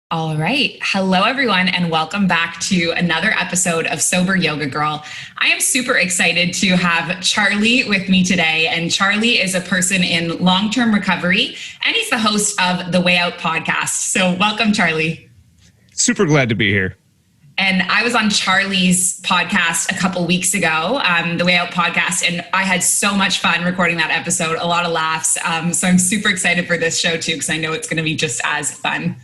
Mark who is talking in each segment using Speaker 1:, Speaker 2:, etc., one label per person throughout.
Speaker 1: All right. Hello, everyone, and welcome back to another episode of Sober Yoga Girl. I am super excited to have Charlie with me today. And Charlie is a person in long-term recovery, and he's the host of the Way Out podcast. So welcome, Charlie.
Speaker 2: Super glad to be here.
Speaker 1: And I was on Charlie's podcast a couple weeks ago, the Way Out podcast, and I had so much fun recording that episode, a lot of laughs. So I'm super excited for this show, too, because I know it's going to be just as fun.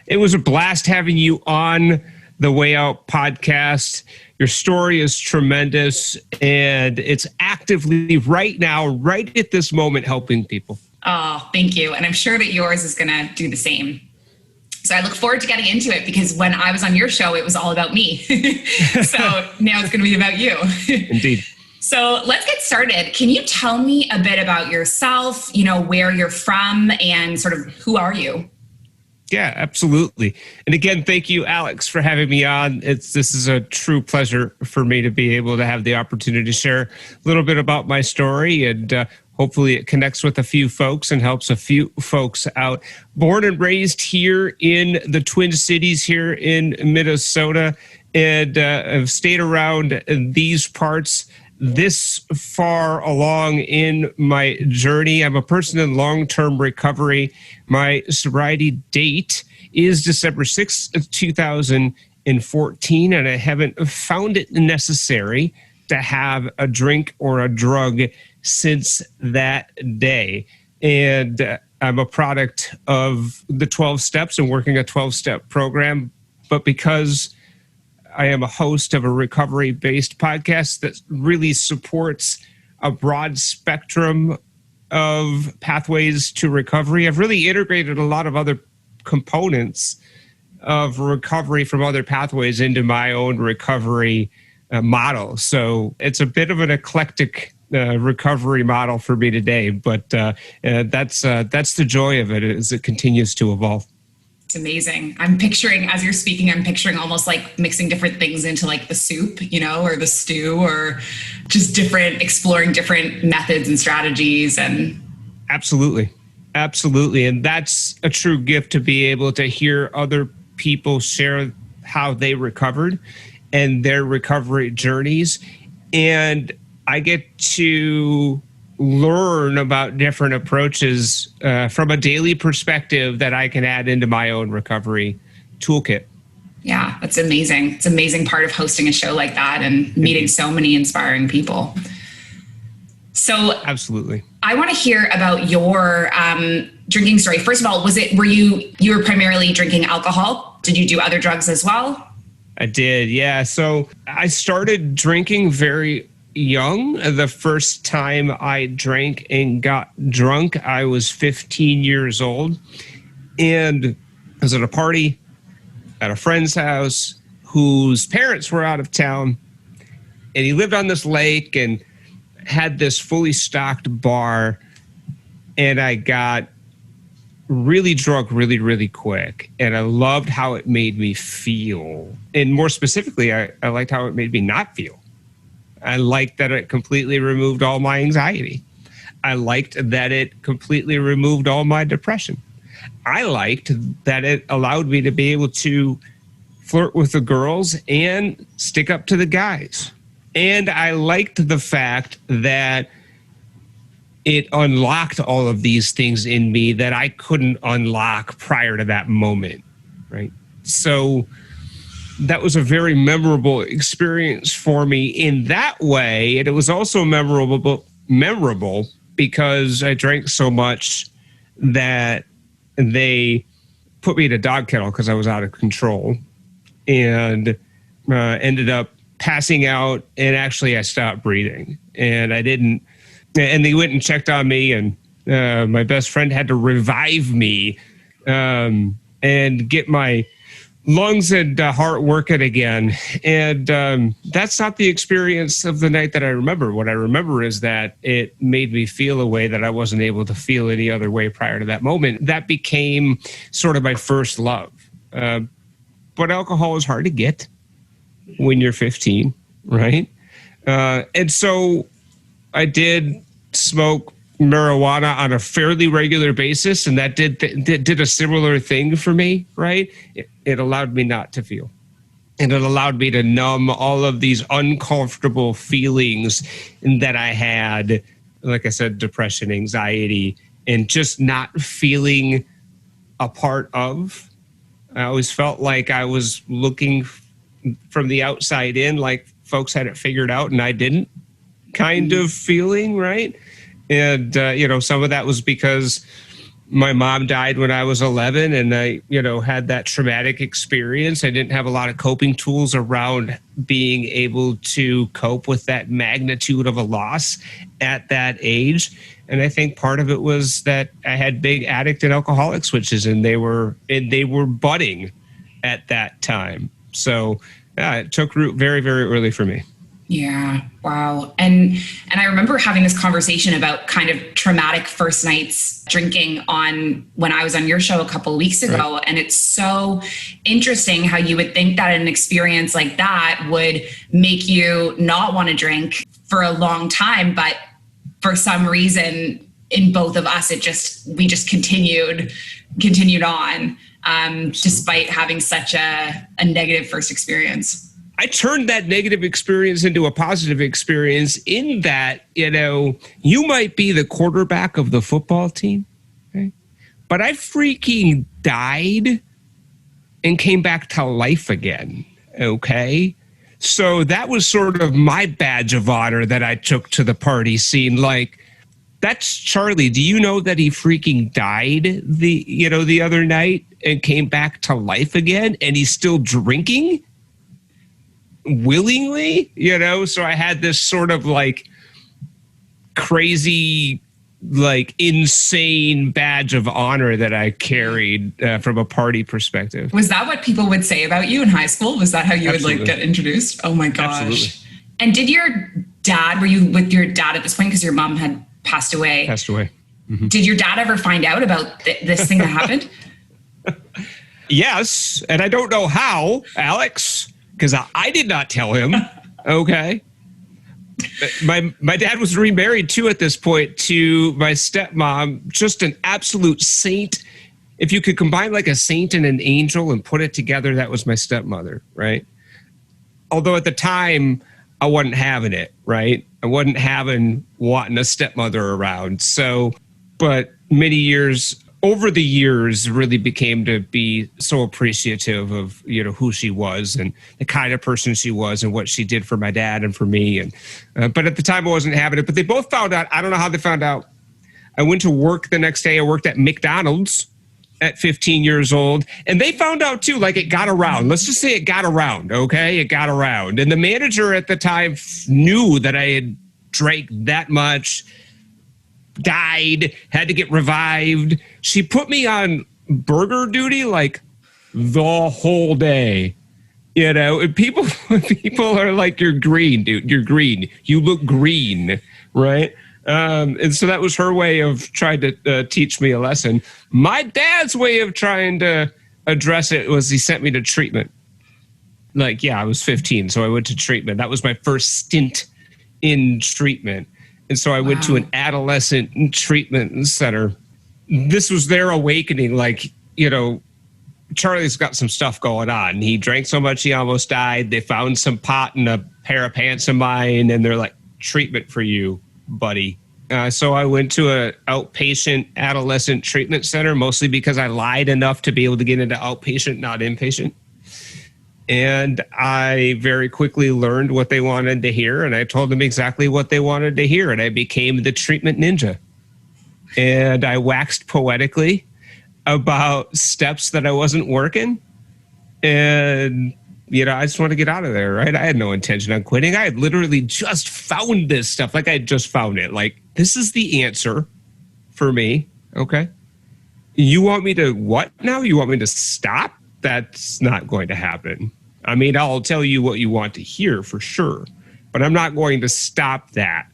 Speaker 2: It was a blast having you on the Way Out podcast. Your story is tremendous, and it's actively right now, right at this moment, helping people.
Speaker 1: Oh, thank you. And I'm sure that yours is going to do the same. So I look forward to getting into it because when I was on your show, it was all about me. So now it's going to be about you.
Speaker 2: Indeed.
Speaker 1: So let's get started. Can you tell me a bit about yourself, where you're from and sort of who are you?
Speaker 2: Yeah, absolutely. And again, thank you, Alex, for having me on. This is a true pleasure for me to be able to have the opportunity to share a little bit about my story, and hopefully it connects with a few folks and helps a few folks out. Born and raised here in the Twin Cities here in Minnesota, and I've stayed around these parts this far along in my journey. I'm a person in long-term recovery. My sobriety date is December 6th of 2014, and I haven't found it necessary to have a drink or a drug since that day. And I'm a product of the 12 steps and working a 12-step program. But because I am a host of a recovery-based podcast that really supports a broad spectrum of pathways to recovery, I've really integrated a lot of other components of recovery from other pathways into my own recovery model. So it's a bit of an eclectic recovery model for me today, but that's the joy of it as it continues to evolve.
Speaker 1: It's amazing. I'm picturing, as you're speaking, I'm picturing almost like mixing different things into like the soup, or the stew, or just exploring different methods and strategies. And
Speaker 2: Absolutely. And that's a true gift, to be able to hear other people share how they recovered and their recovery journeys. And I get to learn about different approaches from a daily perspective that I can add into my own recovery toolkit.
Speaker 1: Yeah, that's amazing. It's an amazing part of hosting a show like that and meeting so many inspiring people. So
Speaker 2: absolutely,
Speaker 1: I want to hear about your drinking story. First of all, were you were primarily drinking alcohol? Did you do other drugs as well?
Speaker 2: I did, yeah. So I started drinking very young. The first time I drank and got drunk, I was 15 years old, and I was at a party at a friend's house whose parents were out of town, and he lived on this lake and had this fully stocked bar, and I got really drunk really, really quick, and I loved how it made me feel. And more specifically, I liked how it made me not feel. I liked that it completely removed all my anxiety. I liked that it completely removed all my depression. I liked that it allowed me to be able to flirt with the girls and stick up to the guys. And I liked the fact that it unlocked all of these things in me that I couldn't unlock prior to that moment, right? So that was a very memorable experience for me in that way. And it was also memorable because I drank so much that they put me in a dog kennel because I was out of control, and ended up passing out. And actually I stopped breathing, and they went and checked on me, and my best friend had to revive me and get my lungs and heart working again. And that's not the experience of the night that I remember. What I remember is that it made me feel a way that I wasn't able to feel any other way prior to that moment. That became sort of my first love. But alcohol is hard to get when you're 15, right? And so I did smoke marijuana on a fairly regular basis, and that did a similar thing for me, right? It allowed me not to feel. And it allowed me to numb all of these uncomfortable feelings that I had, like I said, depression, anxiety, and just not feeling a part of. I always felt like I was looking from the outside in, like folks had it figured out and I didn't, kind of feeling, right? And, some of that was because my mom died when I was 11 and I, had that traumatic experience. I didn't have a lot of coping tools around being able to cope with that magnitude of a loss at that age. And I think part of it was that I had big addict and alcoholic switches and they were budding at that time. So it took root very, very early for me.
Speaker 1: Yeah. Wow. And I remember having this conversation about kind of traumatic first nights drinking when I was on your show a couple of weeks ago. Right. And it's so interesting how you would think that an experience like that would make you not want to drink for a long time. But for some reason in both of us, we just continued on, despite having such a negative first experience.
Speaker 2: I turned that negative experience into a positive experience in that, you might be the quarterback of the football team, okay? But I freaking died and came back to life again, okay? So that was sort of my badge of honor that I took to the party scene. Like, that's Charlie. Do you know that he freaking died the other night and came back to life again and he's still drinking? Willingly, so I had this sort of like crazy, like insane badge of honor that I carried from a party perspective.
Speaker 1: Was that what people would say about you in high school? Was that how you Absolutely. Would like get introduced? Oh my gosh. Absolutely. And were you with your dad at this point? Because your mom had passed away. Mm-hmm. Did your dad ever find out about this thing that happened?
Speaker 2: Yes. And I don't know how, Alex, because I did not tell him, okay? My dad was remarried too at this point to my stepmom, just an absolute saint. If you could combine like a saint and an angel and put it together, that was my stepmother, right? Although at the time, I wasn't having it, right? I wasn't wanting a stepmother around. So, but over the years, really became to be so appreciative of, who she was and the kind of person she was and what she did for my dad and for me. And but at the time I wasn't having it, but they both found out. I don't know how they found out. I went to work the next day. I worked at McDonald's at 15 years old and they found out too, like it got around. Let's just say it got around. Okay. It got around. And the manager at the time knew that I had drank that much, died, had to get revived. She put me on burger duty like the whole day, and people are like, you're green, dude. You're green. You look green. Right. And so that was her way of trying to teach me a lesson. My dad's way of trying to address it was he sent me to treatment. I was 15. So I went to treatment. That was my first stint in treatment. And so I went to an adolescent treatment center. This was their awakening. Charlie's got some stuff going on. He drank so much he almost died. They found some pot in a pair of pants of mine, and they're like, treatment for you, buddy. So I went to an outpatient adolescent treatment center, mostly because I lied enough to be able to get into outpatient, not inpatient. And I very quickly learned what they wanted to hear, and I told them exactly what they wanted to hear, and I became the treatment ninja. And I waxed poetically about steps that I wasn't working. And, I just want to get out of there, right? I had no intention on quitting. I had literally just found this stuff. I had just found it. This is the answer for me, okay? You want me to what now? You want me to stop? That's not going to happen. I mean, I'll tell you what you want to hear for sure, but I'm not going to stop that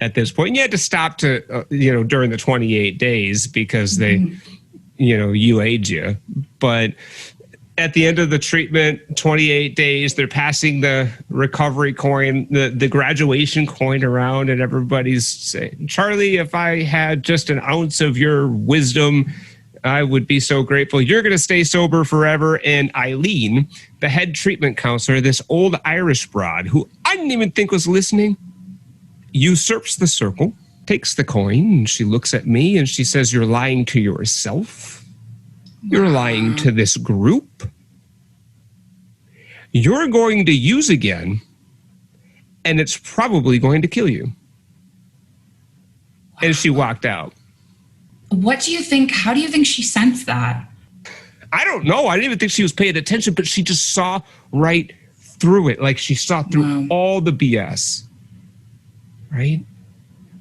Speaker 2: at this point. And you had to stop during the 28 days because they, you age you. But at the end of the treatment, 28 days, they're passing the recovery coin, the graduation coin around, and everybody's saying, Charlie, if I had just an ounce of your wisdom, I would be so grateful. You're going to stay sober forever. And Eileen, the head treatment counselor, this old Irish broad, who I didn't even think was listening, usurps the circle, takes the coin, and she looks at me and she says, you're lying to yourself. You're lying to this group. You're going to use again, and it's probably going to kill you. Wow. And she walked out.
Speaker 1: What do you think? How do you think she sensed that?
Speaker 2: I don't know. I didn't even think she was paying attention, but she just saw right through it. Like she saw through all the BS. Right?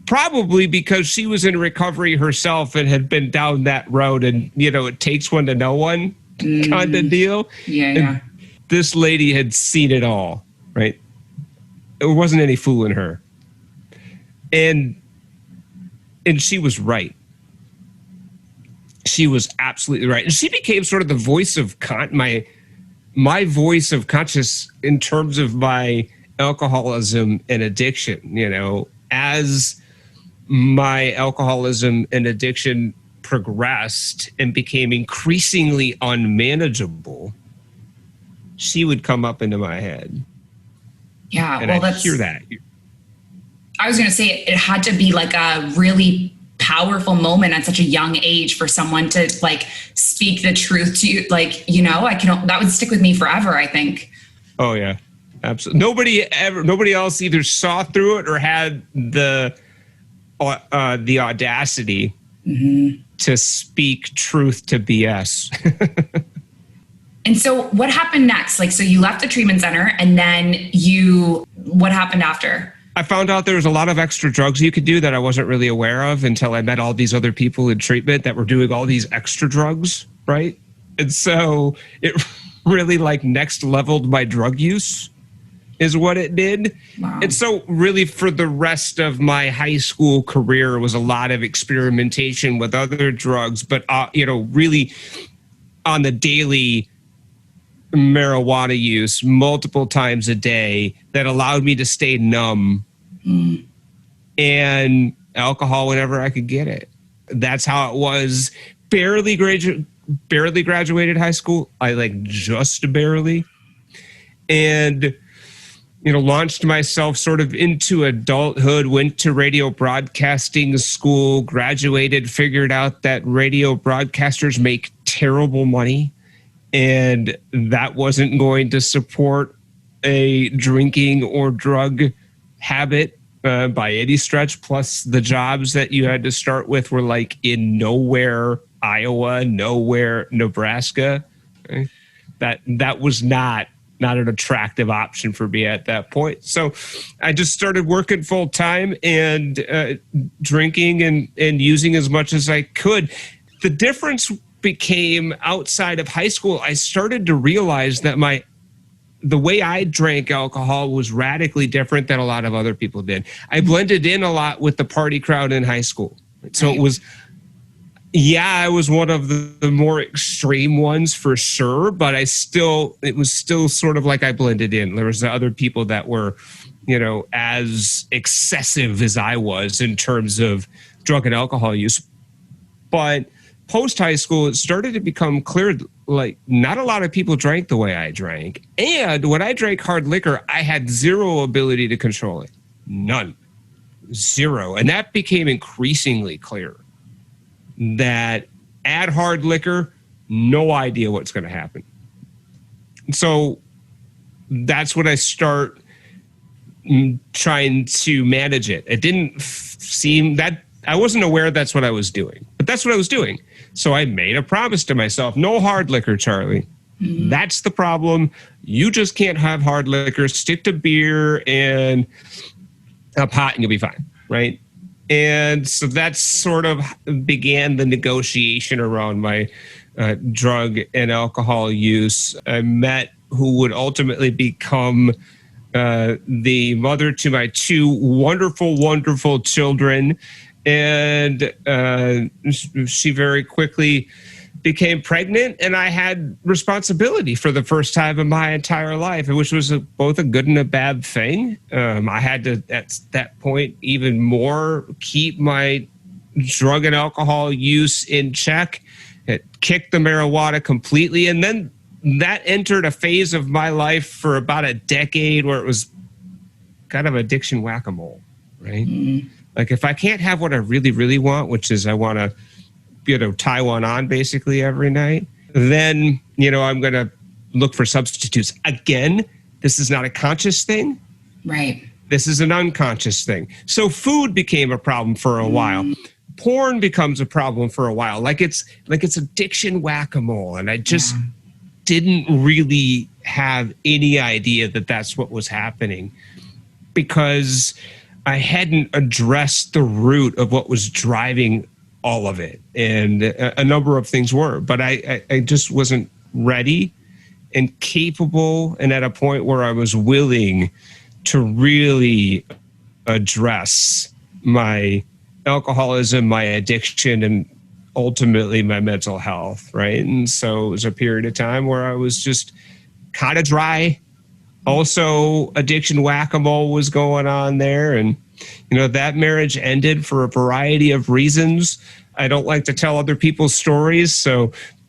Speaker 2: Probably because she was in recovery herself and had been down that road, and, you know, it takes one to know one kind of deal.
Speaker 1: Yeah.
Speaker 2: This lady had seen it all, right? There wasn't any fooling her. And she was right. She was absolutely right. And she became sort of the voice of my voice of conscience in terms of my alcoholism and addiction, you know, as my alcoholism and addiction progressed and became increasingly unmanageable, she would come up into my head.
Speaker 1: Yeah,
Speaker 2: and I'd hear that.
Speaker 1: I was going to say it had to be like a really powerful moment at such a young age for someone to like speak the truth to you. Like, you know, that would stick with me forever, I think.
Speaker 2: Oh yeah, absolutely. Nobody else either saw through it or had the audacity to speak truth to BS.
Speaker 1: And so what happened next? Like, so you left the treatment center and then what happened after?
Speaker 2: I found out there was a lot of extra drugs you could do that I wasn't really aware of until I met all these other people in treatment that were doing all these extra drugs, right? And so it really like next leveled my drug use is what it did. Wow. And so really for the rest of my high school career was a lot of experimentation with other drugs, but really on the daily marijuana use multiple times a day that allowed me to stay numb and alcohol whenever I could get it. That's how it was. Barely graduated high school. I like just barely. And launched myself sort of into adulthood, went to radio broadcasting school, graduated, figured out that radio broadcasters make terrible money. And that wasn't going to support a drinking or drug habit by any stretch. Plus the jobs that you had to start with were like in nowhere, Iowa, nowhere, Nebraska. Okay? That was not an attractive option for me at that point. So I just started working full time and drinking and using as much as I could. The difference became outside of high school. I started to realize that the way I drank alcohol was radically different than a lot of other people did. I blended in a lot with the party crowd in high school. So it was, I was one of the more extreme ones for sure, but it was still sort of like I blended in. There was the other people that were, as excessive as I was in terms of drug and alcohol use. But post high school, it started to become clear, like not a lot of people drank the way I drank. And when I drank hard liquor, I had zero ability to control it. None. Zero. And that became increasingly clear. That add hard liquor, no idea what's going to happen. So that's when I start trying to manage it. It didn't seem that I wasn't aware that's what I was doing, but that's what I was doing. So I made a promise to myself, no hard liquor, Charlie. Mm-hmm. That's the problem. You just can't have hard liquor. Stick to beer and a pot and you'll be fine, right? And so that sort of began the negotiation around my drug and alcohol use. I met who would ultimately become the mother to my two wonderful, wonderful children. And she very quickly became pregnant, and I had responsibility for the first time in my entire life, which was both a good and a bad thing. I had to, at that point, even more keep my drug and alcohol use in check. It kicked the marijuana completely. And then that entered a phase of my life for about a decade where it was kind of addiction whack-a-mole, right? Mm-hmm. Like if I can't have what I really, really want, which is I want to, tie one on basically every night, then, I'm going to look for substitutes. Again, this is not a conscious thing.
Speaker 1: Right.
Speaker 2: This is an unconscious thing. So food became a problem for a while. Porn becomes a problem for a while. Like it's addiction whack-a-mole. And I just didn't really have any idea that that's what was happening, because I hadn't addressed the root of what was driving all of it. And a number of things were, but I just wasn't ready and capable and at a point where I was willing to really address my alcoholism, my addiction, and ultimately my mental health, right? And so it was a period of time where I was just kind of dry. Also, addiction whack-a-mole was going on there. And, that marriage ended for a variety of reasons. I don't like to tell other people's stories,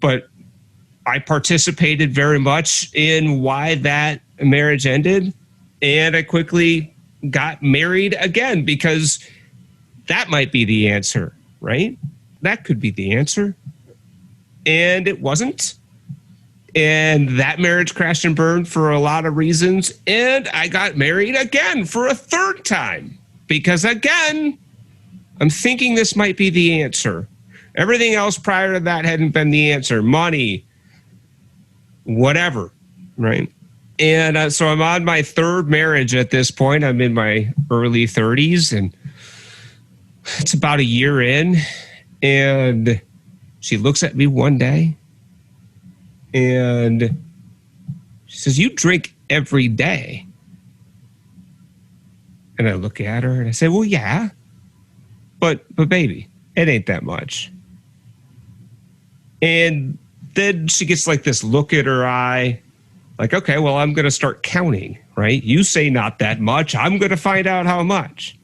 Speaker 2: but I participated very much in why that marriage ended. And I quickly got married again, because that might be the answer, right? That could be the answer. And it wasn't. And that marriage crashed and burned for a lot of reasons. And I got married again for a third time, because again, I'm thinking this might be the answer. Everything else prior to that hadn't been the answer. Money, whatever, right? And so I'm on my third marriage at this point. I'm in my early 30s, and it's about a year in. And she looks at me one day and she says, "You drink every day." And I look at her and I say, "Well, yeah, but baby, it ain't that much." And then she gets like this look at her eye, like, okay, well, I'm going to start counting, right? You say not that much. I'm going to find out how much.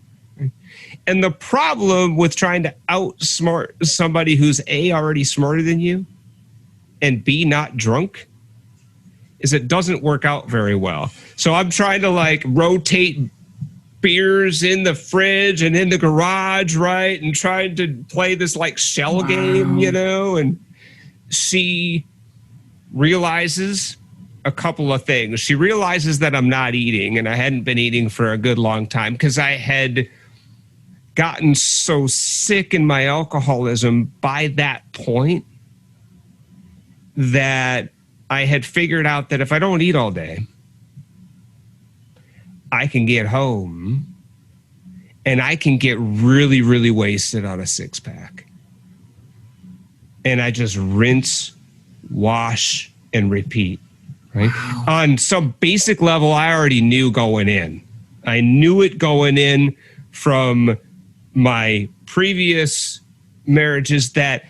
Speaker 2: And the problem with trying to outsmart somebody who's A, already smarter than you, and B, not drunk, is it doesn't work out very well. So I'm trying to like rotate beers in the fridge and in the garage, right? And trying to play this like shell game, and she realizes a couple of things. She realizes that I'm not eating, and I hadn't been eating for a good long time because I had gotten so sick in my alcoholism by that point that I had figured out that if I don't eat all day, I can get home and I can get really, really wasted on a six-pack. And I just rinse, wash, and repeat, right? Wow. On some basic level, I already knew going in. I knew it going in from my previous marriages that,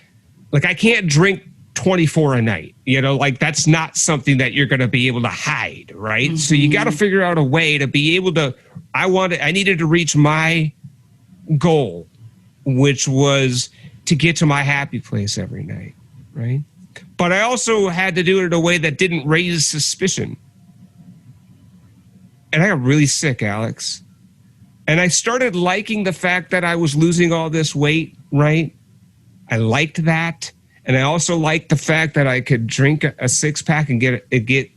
Speaker 2: like, I can't drink 24 a night, like that's not something that you're going to be able to hide, right? Mm-hmm. So you got to figure out a way to be able to, I needed to reach my goal, which was to get to my happy place every night, right? But I also had to do it in a way that didn't raise suspicion. And I got really sick, Alex. And I started liking the fact that I was losing all this weight, right? I liked that. And I also liked the fact that I could drink a six-pack and get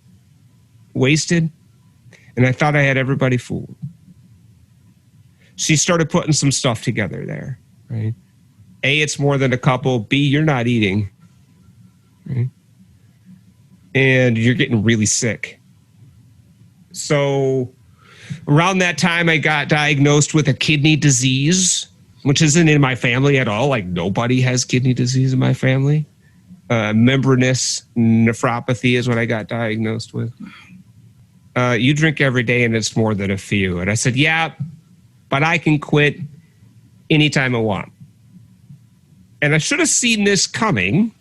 Speaker 2: wasted. And I thought I had everybody fooled. She started putting some stuff together there, right? A, it's more than a couple. B, you're not eating, right? And you're getting really sick. So around that time, I got diagnosed with a kidney disease, which isn't in my family at all. Like, nobody has kidney disease in my family. Membranous nephropathy is what I got diagnosed with. You drink every day and it's more than a few. And I said, yeah, but I can quit anytime I want. And I should have seen this coming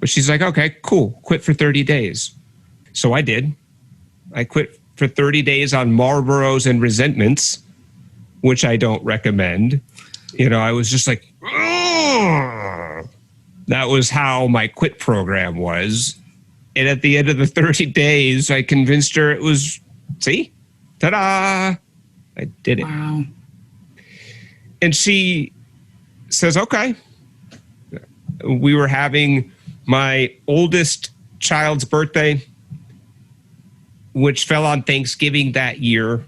Speaker 2: But she's like, okay, cool. Quit for 30 days. So I did. I quit for 30 days on Marlboros and resentments, which I don't recommend. I was just like, ugh. That was how my quit program was. And at the end of the 30 days, I convinced her it was, see, ta-da, I did it.
Speaker 1: Wow.
Speaker 2: And she says, okay. We were having my oldest child's birthday, which fell on Thanksgiving that year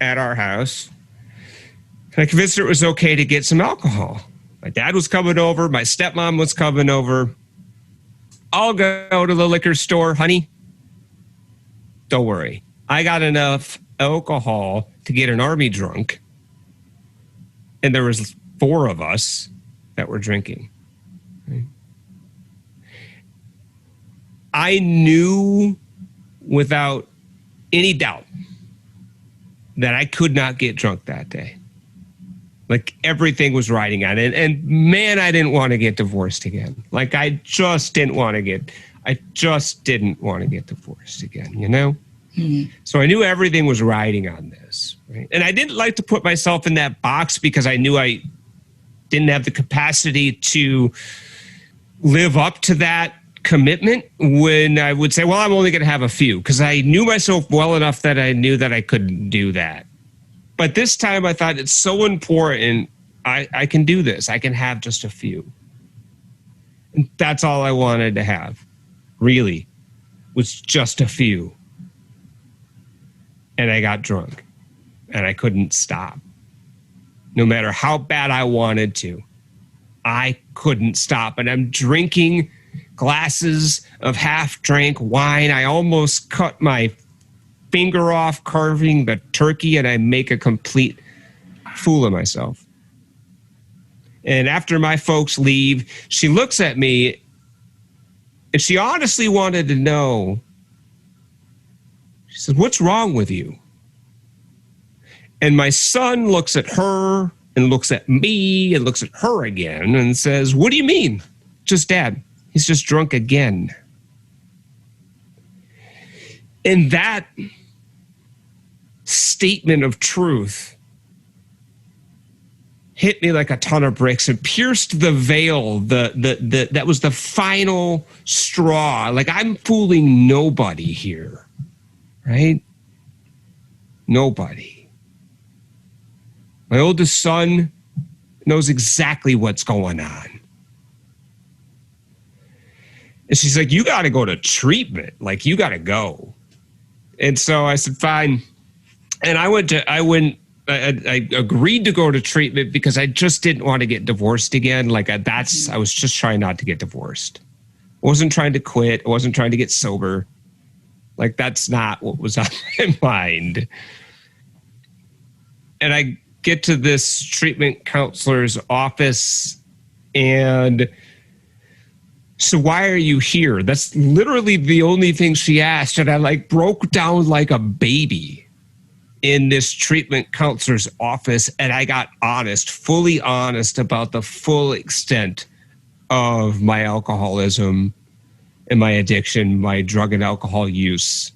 Speaker 2: at our house. And I convinced her it was okay to get some alcohol. My dad was coming over. My stepmom was coming over. I'll go to the liquor store, honey. Don't worry. I got enough alcohol to get an army drunk. And there was 4 of us that were drinking. Right? I knew without any doubt that I could not get drunk that day. Like everything was riding on it. And man, I didn't want to get divorced again. Like I just didn't want to get divorced again, Mm-hmm. So I knew everything was riding on this. Right? And I didn't like to put myself in that box because I knew I didn't have the capacity to live up to that commitment when I would say, well, I'm only going to have a few, because I knew myself well enough that I knew that I couldn't do that. But this time I thought it's so important. I can do this. I can have just a few. And that's all I wanted to have, really, was just a few. And I got drunk and I couldn't stop. No matter how bad I wanted to, I couldn't stop. And I'm drinking glasses of half-drank wine. I almost cut my finger off carving the turkey, and I make a complete fool of myself. And after my folks leave, she looks at me, and she honestly wanted to know. She said, "What's wrong with you?" And my son looks at her and looks at me and looks at her again and says, "What do you mean?" "Just Dad. He's just drunk again." And that statement of truth hit me like a ton of bricks and pierced the veil. That was the final straw. Like, I'm fooling nobody here, right? Nobody. My oldest son knows exactly what's going on. And she's like, "You got to go to treatment. Like, you got to go." And so I said, fine. And I agreed to go to treatment because I just didn't want to get divorced again. Like I was just trying not to get divorced. I wasn't trying to quit. I wasn't trying to get sober. Like that's not what was on my mind. And I get to this treatment counselor's office and, "So why are you here?" That's literally the only thing she asked. And I broke down like a baby in this treatment counselor's office. And I got honest, fully honest about the full extent of my alcoholism and my addiction, my drug and alcohol use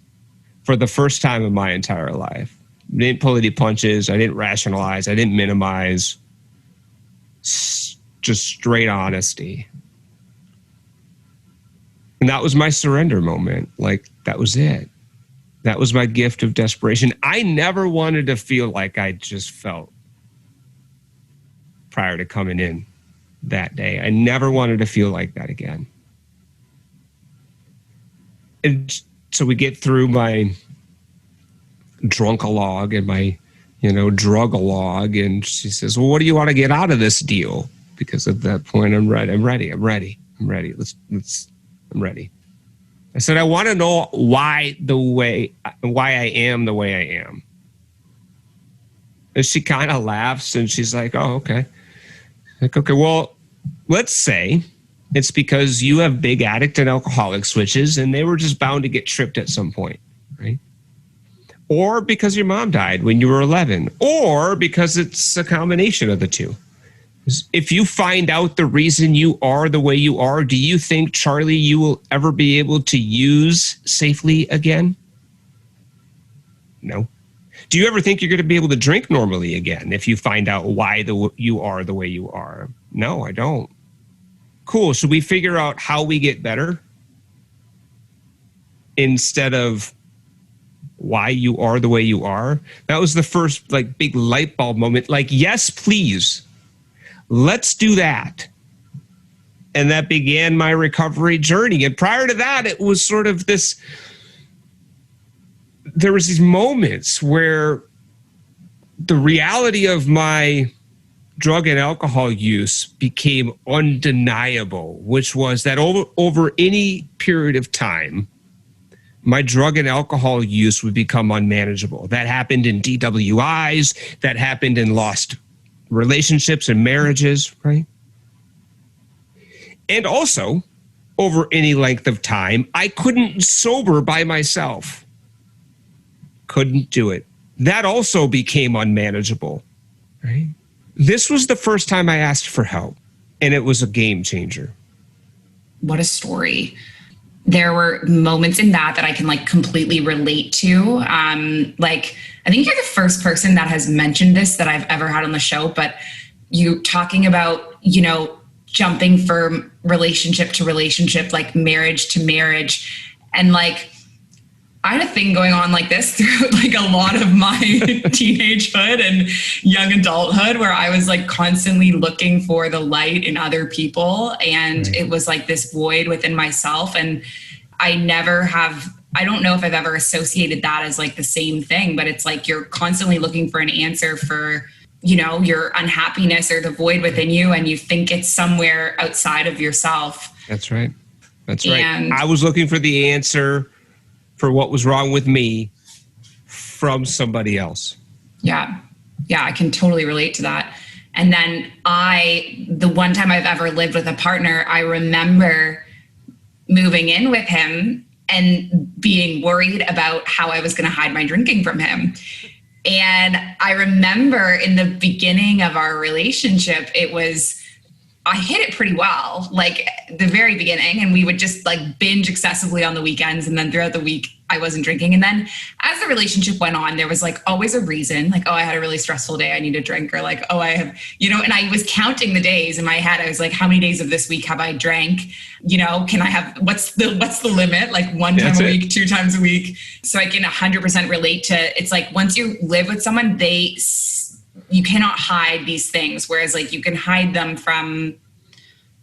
Speaker 2: for the first time in my entire life. I didn't pull any punches. I didn't rationalize. I didn't minimize. Just straight honesty. And that was my surrender moment. Like, that was it. That was my gift of desperation. I never wanted to feel like I just felt prior to coming in that day. I never wanted to feel like that again. And so we get through my drunk-a-log and my, drug-a-log. And she says, "Well, what do you want to get out of this deal?" Because at that point, I'm ready. I'm ready. I'm ready. I said, "I want to know why I am the way I am." And she kind of laughs and she's like, "Oh, okay." Like, okay, well, let's say it's because you have big addict and alcoholic switches and they were just bound to get tripped at some point, right? Or because your mom died when you were 11, or because it's a combination of the two. If you find out the reason you are the way you are, do you think, Charlie, you will ever be able to use safely again? No. Do you ever think you're going to be able to drink normally again if you find out why you are the way you are? No, I don't. Cool. Should we figure out how we get better instead of why you are the way you are? That was the first big light bulb moment. Yes, please. Let's do that. And that began my recovery journey. And prior to that, it was sort of there was these moments where the reality of my drug and alcohol use became undeniable, which was that over any period of time, my drug and alcohol use would become unmanageable. That happened in DWIs, that happened in lost relationships and marriages, right? And also, over any length of time, I couldn't sober by myself. Couldn't do it. That also became unmanageable, right? This was the first time I asked for help, and it was a game changer.
Speaker 1: What a story. There were moments in that I can completely relate to. I think you're the first person that has mentioned this that I've ever had on the show, but you talking about, jumping from relationship to relationship, marriage to marriage. And I had a thing going on like this through a lot of my teenagehood and young adulthood, where I was constantly looking for the light in other people. And It was this void within myself. And I don't know if I've ever associated that as the same thing, but it's you're constantly looking for an answer for, your unhappiness or the void within you. And you think it's somewhere outside of yourself.
Speaker 2: That's right. That's right. And I was looking for the answer for what was wrong with me from somebody else.
Speaker 1: Yeah. Yeah, I can totally relate to that. And then the one time I've ever lived with a partner, I remember moving in with him and being worried about how I was going to hide my drinking from him. And I remember in the beginning of our relationship, I hid it pretty well, the very beginning, and we would just binge excessively on the weekends. And then throughout the week, I wasn't drinking. And then as the relationship went on, there was always a reason, oh, I had a really stressful day, I need a drink, or oh, I have, and I was counting the days in my head. I was how many days of this week have I drank? Can I have, what's the limit? One time a week, 2 times a week. So I can 100% relate to, it's once you live with someone, you cannot hide these things. Whereas you can hide them from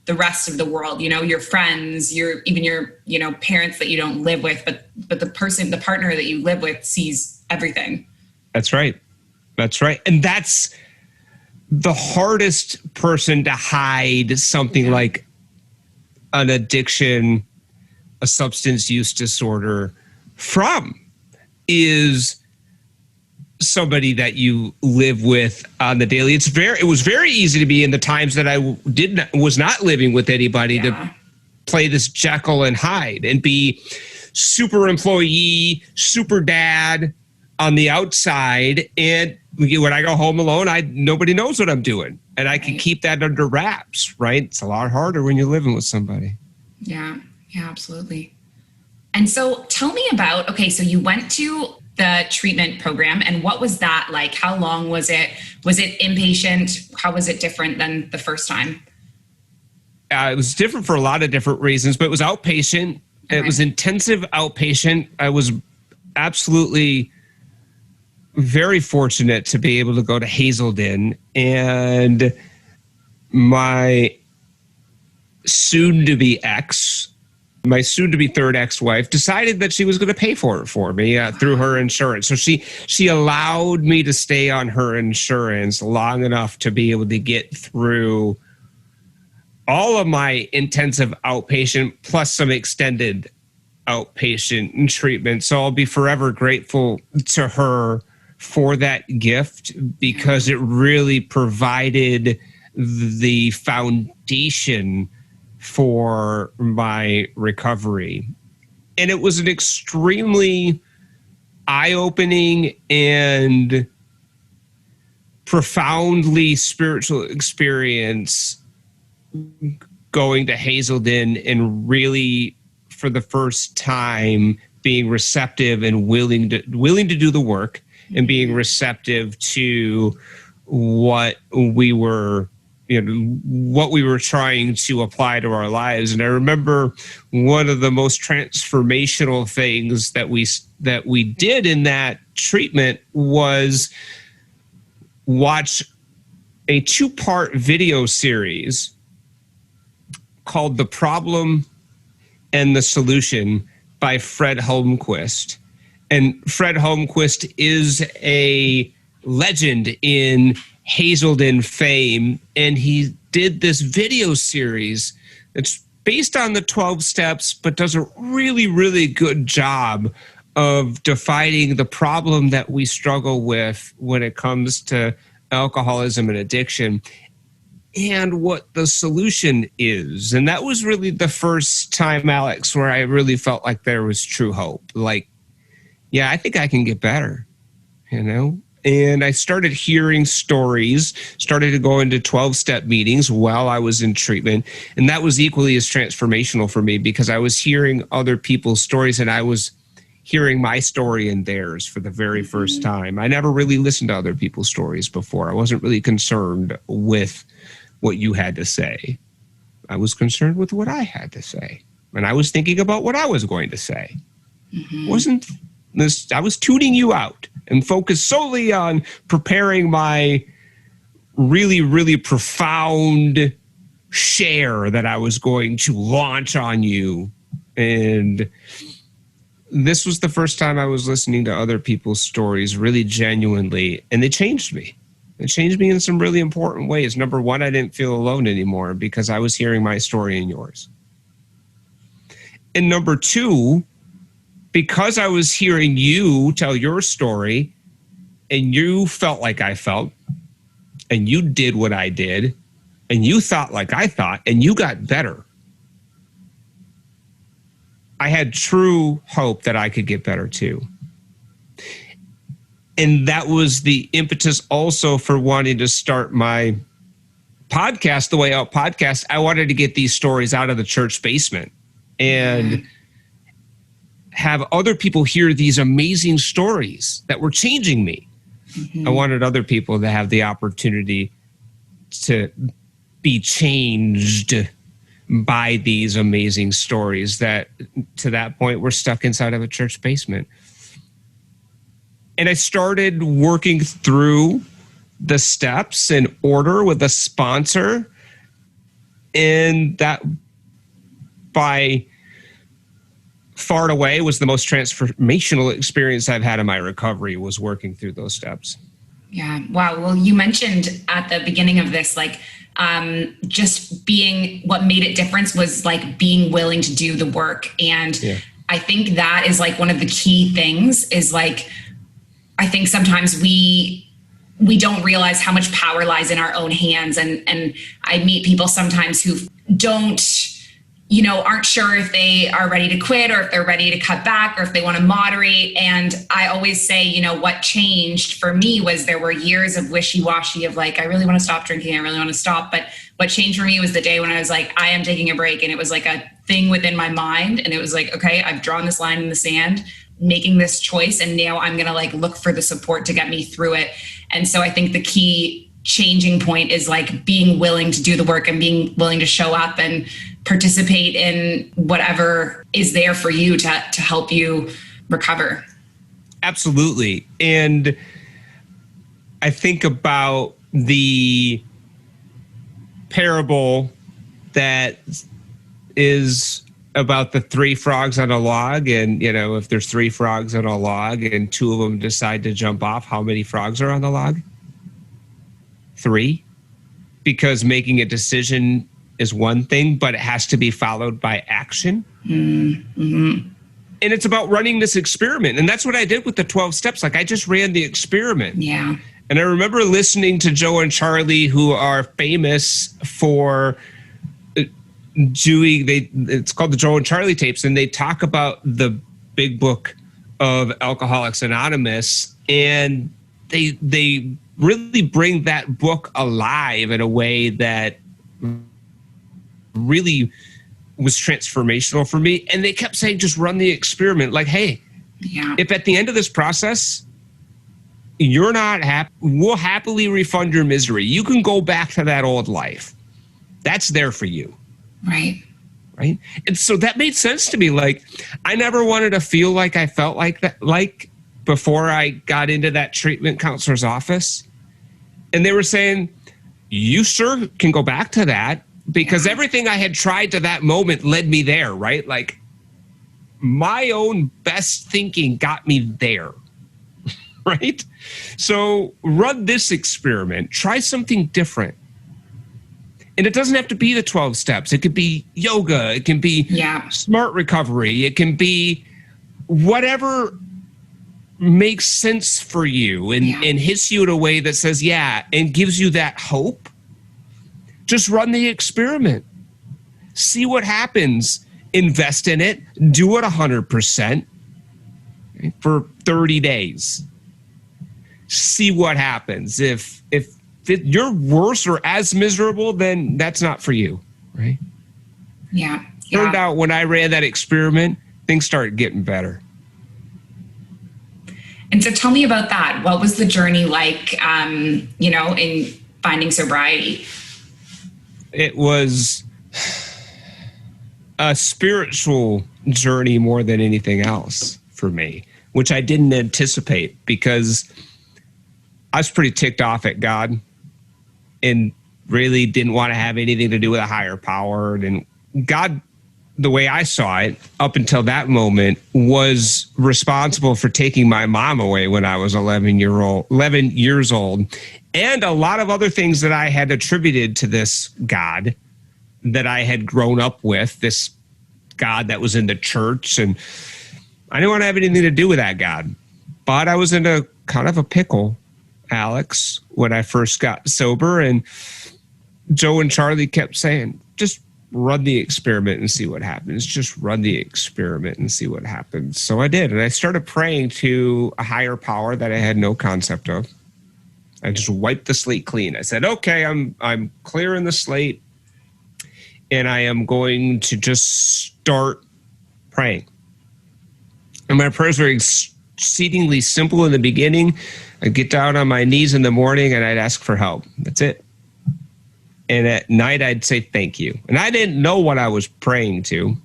Speaker 1: the rest of the world, your friends, your parents that you don't live with, but the partner that you live with sees everything.
Speaker 2: That's right. That's right. And that's the hardest person to hide something like an addiction, a substance use disorder from, is somebody that you live with on the daily. It was very easy to be in the times that I was not living with anybody to play this Jekyll and Hyde and be super employee, super dad on the outside. And when I go home alone, nobody knows what I'm doing, and I can keep that under wraps, right? It's a lot harder when you're living with somebody.
Speaker 1: Yeah, absolutely. And so tell me about, so you went to the treatment program, and what was that like? How long was it? Was it inpatient? How was it different than the first time?
Speaker 2: It was different for a lot of different reasons, but it was outpatient. Okay. It was intensive outpatient. I was absolutely very fortunate to be able to go to Hazelden, and my soon-to-be my soon-to-be third ex-wife decided that she was going to pay for it for me through her insurance. So she allowed me to stay on her insurance long enough to be able to get through all of my intensive outpatient plus some extended outpatient treatment. So I'll be forever grateful to her for that gift, because it really provided the foundation for my recovery. And it was an extremely eye-opening and profoundly spiritual experience going to Hazelden and really, for the first time, being receptive and willing to do the work and being receptive to what we were trying to apply to our lives. And I remember one of the most transformational things that we did in that treatment was watch a 2-part video series called The Problem and the Solution by Fred Holmquist. And Fred Holmquist is a legend in Hazelden fame, and he did this video series that's based on the 12 steps, but does a really, really good job of defining the problem that we struggle with when it comes to alcoholism and addiction and what the solution is. And that was really the first time, Alex, where I really felt like there was true hope. Like, yeah, I think I can get better, And I started hearing stories, started to go into 12-step meetings while I was in treatment. And that was equally as transformational for me because I was hearing other people's stories and I was hearing my story and theirs for the very first time. I never really listened to other people's stories before. I wasn't really concerned with what you had to say. I was concerned with what I had to say. And I was thinking about what I was going to say. I was tuning you out and focused solely on preparing my really, really profound share that I was going to launch on you. And this was the first time I was listening to other people's stories really genuinely, and they changed me. It changed me in some really important ways. Number one, I didn't feel alone anymore because I was hearing my story and yours. And number two, because I was hearing you tell your story and you felt like I felt and you did what I did and you thought like I thought and you got better, I had true hope that I could get better too. And that was the impetus also for wanting to start my podcast, the Way Out podcast. I wanted to get these stories out of the church basement and have other people hear these amazing stories that were changing me. I wanted other people to have the opportunity to be changed by these amazing stories that to that point were stuck inside of a church basement. And I started working through the steps in order with a sponsor. And that by far and away was the most transformational experience I've had in my recovery, was working through those steps.
Speaker 1: Yeah. Wow. Well, you mentioned at the beginning of this, just being, what made it difference was like being willing to do the work. And I think that is like one of the key things is like, I think sometimes we don't realize how much power lies in our own hands. And I meet people sometimes who aren't sure if they are ready to quit or if they're ready to cut back or if they want to moderate. And I always say, what changed for me was there were years of wishy-washy of like, I really want to stop drinking. I really want to stop. But what changed for me was the day when I was like, I am taking a break. And it was like a thing within my mind. And it was like, okay, I've drawn this line in the sand, making this choice. And now I'm going to like look for the support to get me through it. And so I think the key changing point is like being willing to do the work and being willing to show up and participate in whatever is there for you to help you recover.
Speaker 2: Absolutely. And I think about the parable that is about the 3 frogs on a log. And, if there's 3 frogs on a log and 2 of them decide to jump off, how many frogs are on the log? 3. Because making a decision is one thing, but it has to be followed by action. And it's about running this experiment. And that's what I did with the 12 steps. Like I just ran the experiment.
Speaker 1: Yeah.
Speaker 2: And I remember listening to Joe and Charlie, who are famous for it's called the Joe and Charlie tapes. And they talk about the big book of Alcoholics Anonymous. And they really bring that book alive in a way that really was transformational for me. And they kept saying, just run the experiment. Like, hey, if at the end of this process, you're not happy, we'll happily refund your misery. You can go back to that old life. That's there for you.
Speaker 1: Right.
Speaker 2: Right. And so that made sense to me. Like, I never wanted to feel like I felt like that, like before I got into that treatment counselor's office. And they were saying, you sure can go back to that, because everything I had tried to that moment led me there, right? Like, my own best thinking got me there, right? So run this experiment, try something different. And it doesn't have to be the 12 steps. It could be yoga. It can be smart recovery. It can be whatever makes sense for you and hits you in a way that says, and gives you that hope. Just run the experiment. See what happens. Invest in it. Do it 100% for 30 days. See what happens. If you're worse or as miserable, then that's not for you, right?
Speaker 1: Yeah.
Speaker 2: Turned out when I ran that experiment, things started getting better.
Speaker 1: And so tell me about that. What was the journey like, in finding sobriety?
Speaker 2: It was a spiritual journey more than anything else for me, which I didn't anticipate, because I was pretty ticked off at God and really didn't want to have anything to do with a higher power. And God, the way I saw it up until that moment, was responsible for taking my mom away when I was 11 years old. And a lot of other things that I had attributed to this God that I had grown up with, this God that was in the church. And I didn't want to have anything to do with that God. But I was in a kind of a pickle, Alex, when I first got sober. And Joe and Charlie kept saying, just run the experiment and see what happens. Just run the experiment and see what happens. So I did. And I started praying to a higher power that I had no concept of. I just wiped the slate clean. I said, okay, I'm clearing the slate, and I am going to just start praying. And my prayers were exceedingly simple in the beginning. I'd get down on my knees in the morning and I'd ask for help. That's it. And at night I'd say thank you. And I didn't know what I was praying to.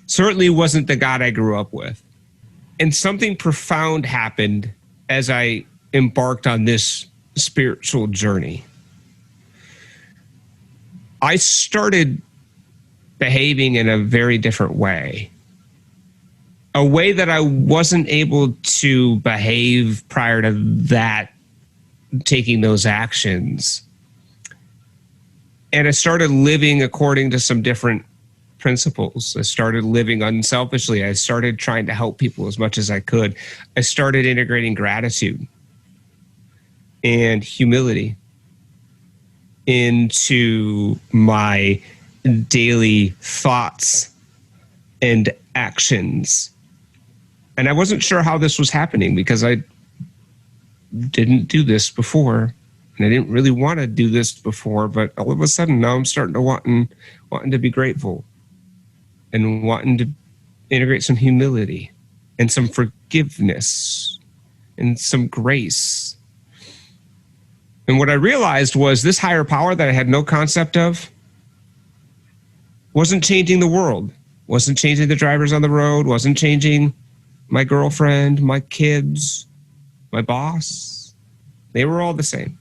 Speaker 2: Certainly wasn't the God I grew up with. And something profound happened as I embarked on this spiritual journey. I started behaving in a very different way. A way that I wasn't able to behave prior to that, taking those actions. And I started living according to some different principles. I started living unselfishly. I started trying to help people as much as I could. I started integrating gratitude and humility into my daily thoughts and actions. And I wasn't sure how this was happening, because I didn't do this before, and I didn't really want to do this before. But all of a sudden, now I'm starting to wanting to be grateful, and wanting to integrate some humility and some forgiveness and some grace. And what I realized was this higher power that I had no concept of wasn't changing the world, wasn't changing the drivers on the road, wasn't changing my girlfriend, my kids, my boss. They were all the same.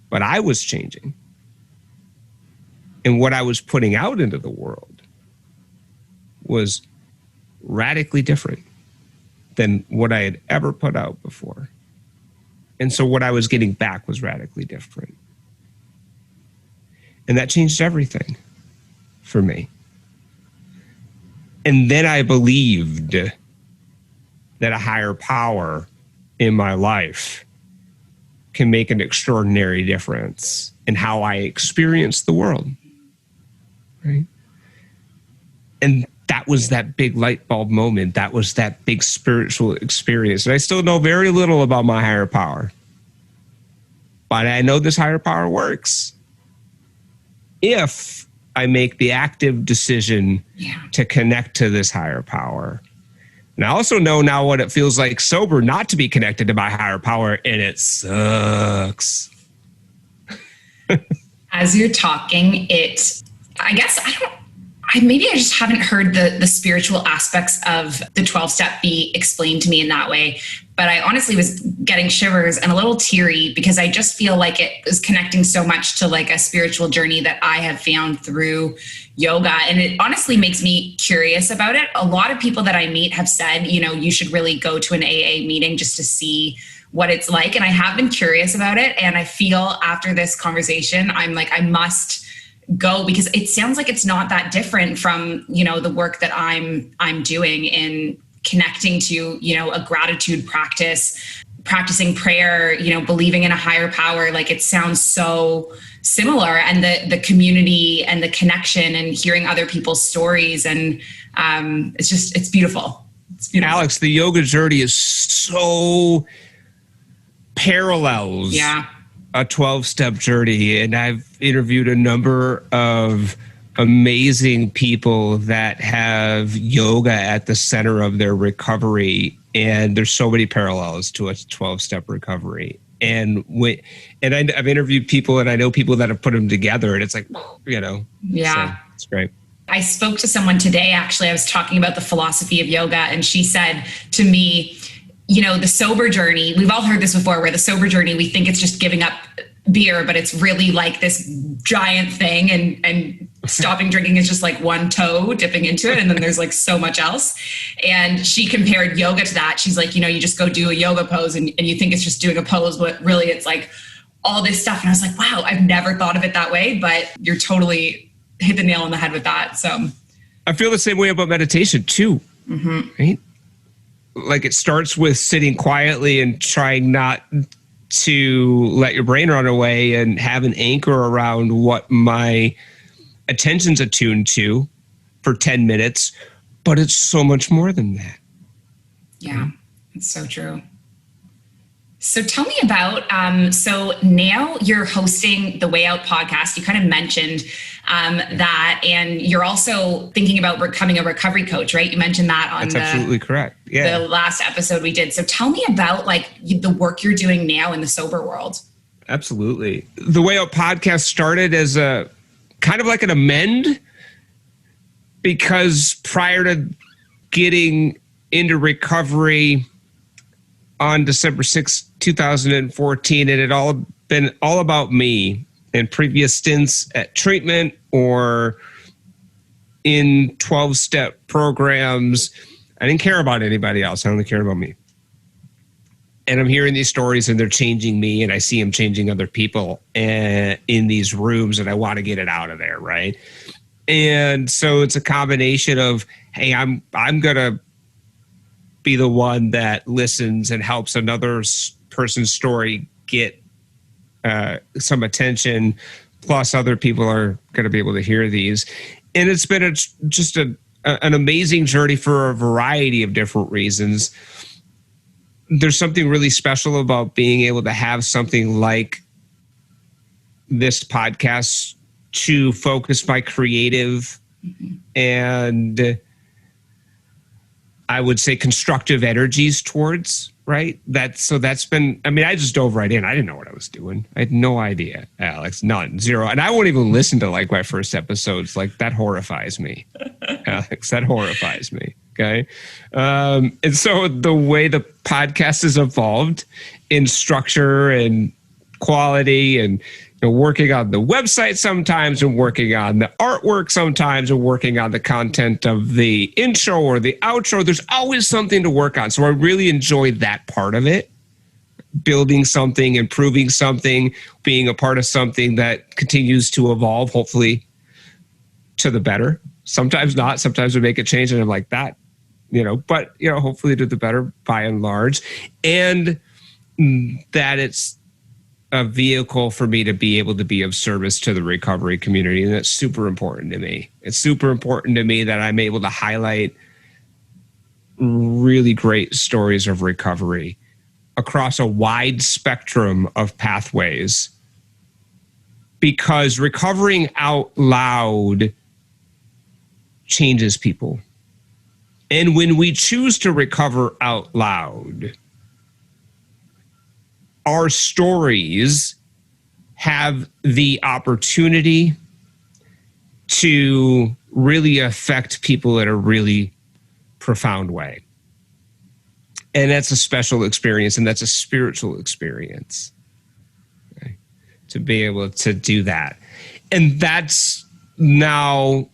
Speaker 2: But I was changing. And what I was putting out into the world was radically different than what I had ever put out before. And so what I was getting back was radically different. And that changed everything for me. And then I believed that a higher power in my life can make an extraordinary difference in how I experience the world. Right? And that was that big light bulb moment. That was that big spiritual experience. And I still know very little about my higher power. but I know this higher power works if I make the active decision to connect to this higher power. And I also know now what it feels like sober not to be connected to my higher power, and it sucks.
Speaker 1: As you're talking, maybe I just haven't heard the spiritual aspects of the 12-step be explained to me in that way. But I honestly was getting shivers and a little teary because I just feel like it is connecting so much to like a spiritual journey that I have found through yoga. And it honestly makes me curious about it. A lot of people that I meet have said, you should really go to an AA meeting just to see what it's like. And I have been curious about it. And I feel after this conversation, I'm like, I must go, because it sounds like it's not that different from, the work that I'm doing in connecting to, a gratitude practice, practicing prayer, believing in a higher power. Like it sounds so similar, and the community and the connection and hearing other people's stories. And it's beautiful. It's beautiful.
Speaker 2: Alex, the yoga journey is so parallels a 12-step journey. And I've interviewed a number of amazing people that have yoga at the center of their recovery. And there's so many parallels to a 12-step recovery. And I've interviewed people, and I know people that have put them together, and it's like, so it's great.
Speaker 1: I spoke to someone today, actually. I was talking about the philosophy of yoga, and she said to me, the sober journey, we've all heard this before, where the sober journey, we think it's just giving up beer, but it's really like this giant thing, and stopping drinking is just like one toe dipping into it, and then there's like so much else. And she compared yoga to that. She's like, you just go do a yoga pose and you think it's just doing a pose, but really it's like all this stuff. And I was like, wow, I've never thought of it that way, but you're totally hit the nail on the head with that. So
Speaker 2: I feel the same way about meditation too. Mm-hmm. Right? Like it starts with sitting quietly and trying not to let your brain run away and have an anchor around what my attention's attuned to for 10 minutes. But it's so much more than that.
Speaker 1: Yeah, it's so true. So tell me about, so now you're hosting the Way Out podcast. You kind of mentioned that, and you're also thinking about becoming a recovery coach, right? You mentioned that on
Speaker 2: That's absolutely correct. Yeah.
Speaker 1: The last episode we did. So tell me about like the work you're doing now in the sober world.
Speaker 2: Absolutely. The Way Out podcast started as a kind of like an amend, because prior to getting into recovery on December 6th, 2014, it had all been all about me and previous stints at treatment or in 12-step programs. I didn't care about anybody else. I only cared about me. And I'm hearing these stories, and they're changing me, and I see them changing other people in these rooms, and I want to get it out of there, right? And so it's a combination of, hey, I'm going to be the one that listens and helps another person's story get some attention, plus other people are going to be able to hear these. And it's been an amazing journey for a variety of different reasons. There's something really special about being able to have something like this podcast to focus my creative and I would say constructive energies towards, right? That's been, I just dove right in. I didn't know what I was doing. I had no idea, Alex, none, zero. And I won't even listen to like my first episodes. Like that horrifies me, Alex, that horrifies me. Okay. And so the way the podcast has evolved in structure and quality and working on the website sometimes and working on the artwork sometimes and working on the content of the intro or the outro. There's always something to work on. So I really enjoyed that part of it. Building something, improving something, being a part of something that continues to evolve, hopefully to the better. Sometimes not. Sometimes we make a change and I'm like that, but hopefully to the better by and large. And that it's a vehicle for me to be able to be of service to the recovery community. And that's super important to me. It's super important to me that I'm able to highlight really great stories of recovery across a wide spectrum of pathways, because recovering out loud changes people. And when we choose to recover out loud, our stories have the opportunity to really affect people in a really profound way. And that's a special experience, and that's a spiritual experience, okay, to be able to do that. And that's now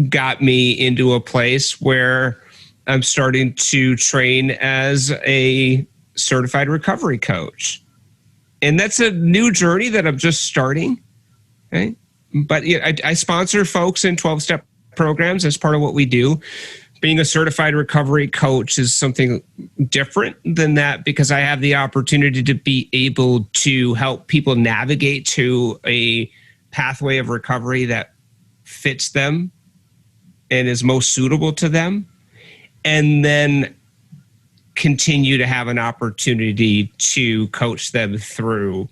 Speaker 2: got me into a place where I'm starting to train as a certified recovery coach. And that's a new journey that I'm just starting. Okay? But yeah, I sponsor folks in 12-step programs as part of what we do. Being a certified recovery coach is something different than that, because I have the opportunity to be able to help people navigate to a pathway of recovery that fits them and is most suitable to them, and then continue to have an opportunity to coach them through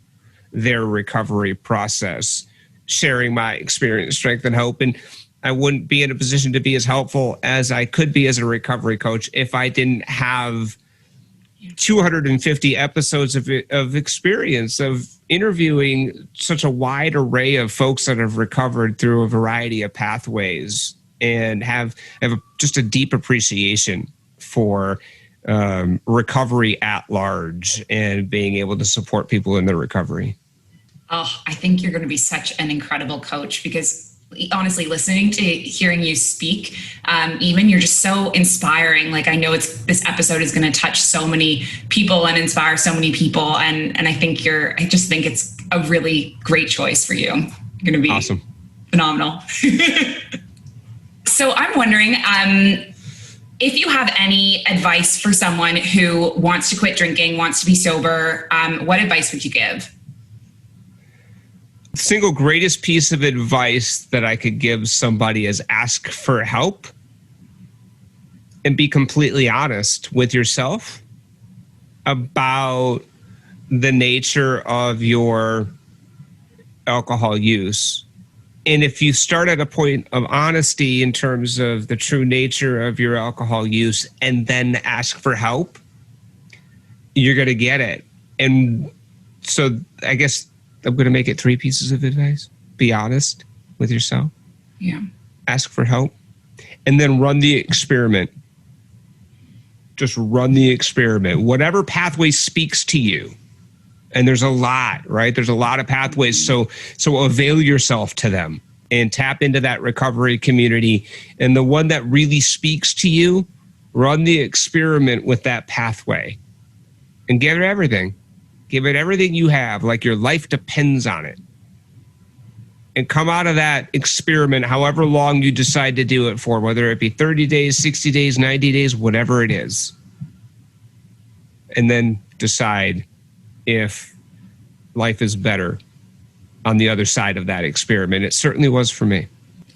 Speaker 2: their recovery process, sharing my experience, strength, and hope. And I wouldn't be in a position to be as helpful as I could be as a recovery coach if I didn't have 250 episodes of experience of interviewing such a wide array of folks that have recovered through a variety of pathways, and have just a deep appreciation for recovery at large and being able to support people in their recovery.
Speaker 1: Oh, I think you're going to be such an incredible coach, because honestly, listening to hearing you speak, even, you're just so inspiring. Like, I know this episode is going to touch so many people and inspire so many people. And I just think it's a really great choice for you. You're going to be
Speaker 2: awesome.
Speaker 1: Phenomenal. So I'm wondering, if you have any advice for someone who wants to quit drinking, wants to be sober, what advice would you give?
Speaker 2: The single greatest piece of advice that I could give somebody is ask for help, and be completely honest with yourself about the nature of your alcohol use. And if you start at a point of honesty in terms of the true nature of your alcohol use, and then ask for help, you're going to get it. And so I guess I'm going to make it 3 pieces of advice. Be honest with yourself.
Speaker 1: Yeah. Ask
Speaker 2: for help. And then run the experiment. Just run the experiment. Whatever pathway speaks to you. And there's a lot, right? There's a lot of pathways. So avail yourself to them and tap into that recovery community. And the one that really speaks to you, run the experiment with that pathway and give it everything. Give it everything you have, like your life depends on it. And come out of that experiment, however long you decide to do it for, whether it be 30 days, 60 days, 90 days, whatever it is. And then decide if life is better on the other side of that experiment. It certainly was for me.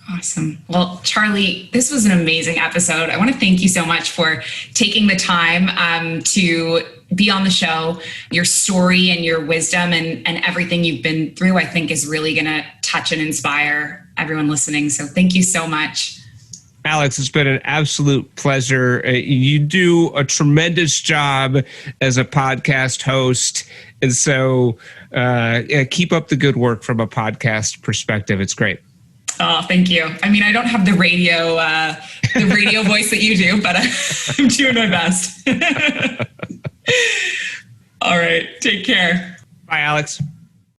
Speaker 1: Awesome. Well, Charlie, this was an amazing episode. I want to thank you so much for taking the time to be on the show. Your story and your wisdom and everything you've been through, I think, is really going to touch and inspire everyone listening. So thank you so much.
Speaker 2: Alex, it's been an absolute pleasure. You do a tremendous job as a podcast host. And so keep up the good work from a podcast perspective. It's great.
Speaker 1: Oh, thank you. I mean, I don't have the radio voice that you do, but I'm doing my best. All right. Take care.
Speaker 2: Bye, Alex.